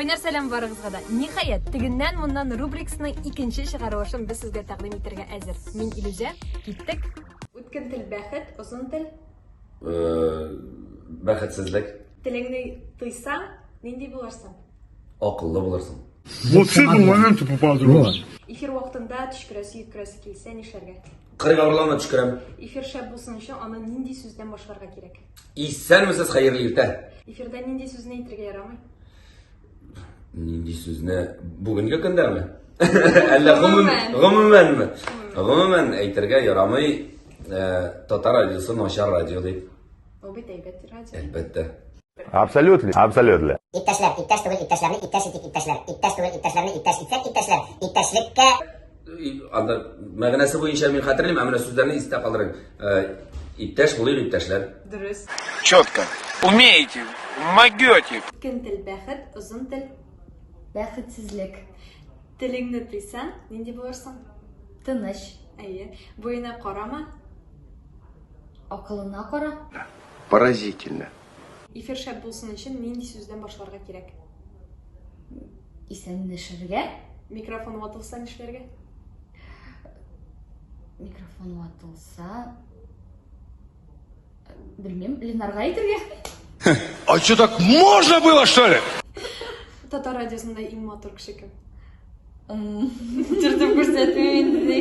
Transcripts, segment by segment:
Кайнар сәлам барыгызга да. Ниһаят, тегеннән моннан рубрикасының икенче чыгарылышын без сезгә тәкъдим итәргә әзер. Мин Илүзә, киттек. Үткен тел бәхет, озын тел. Бәхетсезлек. Телеңне тойсаң, нинди булырсың? Акыллы булырсың. Вот с этого момента попал дрова. Эфир вакытында төшкерәсе, йөткерәсе килсә нишләргә? Кырыгарлана төшкерәм. Эфир шәп булсын өчен аны нинди сүздән башларга кирәк? Исәнмесез, хәерле иртә. Эфирдә нинди сүзне әйтергә ярамый? Нинди сүзне бүгенге көндәме? Әллә гомумәнме? Гомумән әйтергә ярамый. Татар радиосы начар радио дип. Ул бит әйбәт радио. Әлбәттә. Абсолютно. Иптәшләр, иптәш түгел, иптәшләрне иптәш итик, иптәшләр. Иптәш түгел, иптәшләрне иптәш итсәк, иптәшләр. Иптәшлеккә Анда мәгънәсе буенча мин хәтерлим, ә менә сүзләрне истә калдырыйм. Иптәш булыйк, иптәшләр. Дөрес. Четко. Умеете, могете. Үткен тел бәхет, озын тел. Бәхетсезлек. Телеңне тыйсаң, нинди булырсың? Тыныч. Әйе. Буена карама. Акылына кара. Поразительно. Эфир шәп булсын өчен нинди сүздән башларга кирәк? Исәнләшергә. Микрофон ватылса нишләргә? Микрофон ватылса... Белмим, Ленарга әйтергә. А что, так можно было, что ли? Татар радиосында иң матур кеше кем? Төртеп күрсәтмим инде.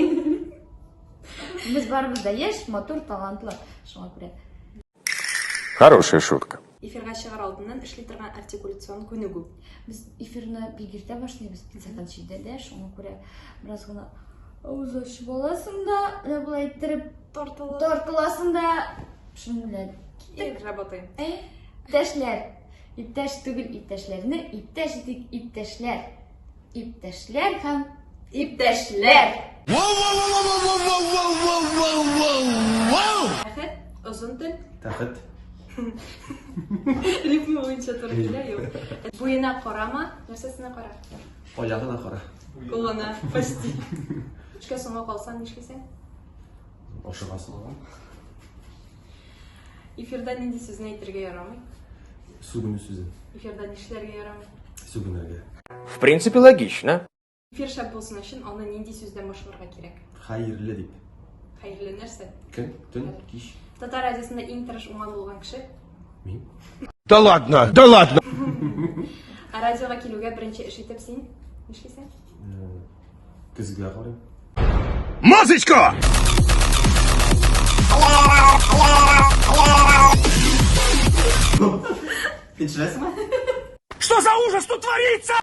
Без барыбыз да яшь, матур, талантлы. Шуңа күрә. Хорошая шутка. Эфирга чыгар алдыннан эшли торган артикуляцион күнегү. Без эфирны бик иртә башлыйбыз, 50-нче дә, шуңа күрә бераз гына авыз ачып аласың да, булай иттереп тартыласың да, шуны белән Ик работаем. Иптәшләр, иптәш түгел, иптәшләрне иптәш итик, иптәшләр. Иптәшләр һәм иптәшләр. Бәхет, озын тел. Тәхет. Рифма буенча туры килә, юк. Буена карама, нәрсәсенә кара? Аягына кара. Кулына, почти. Эшкә соңга калсаң нишлисең? Ашыгасың ала. Эфирда нинди сүзне әйтергә ярамый? Сүгенү сүзе. Эфирда нишләргә ярамый? Сүгенергә. В принципе, логично. Эфир шәп булсын өчен аны нинди сүздән башларга кирәк? Хәерле дип. Хәерле нәрсә? Көн, төн, кич. Татар радиосында иң тырыш уңган булган кеше. Мин. Да ладно, да ладно. Радиога килүгә беренче эш итеп син нишлисең? Көзгә карыйм. Масочка! Кичерәсеңме? Что за ужас тут творится?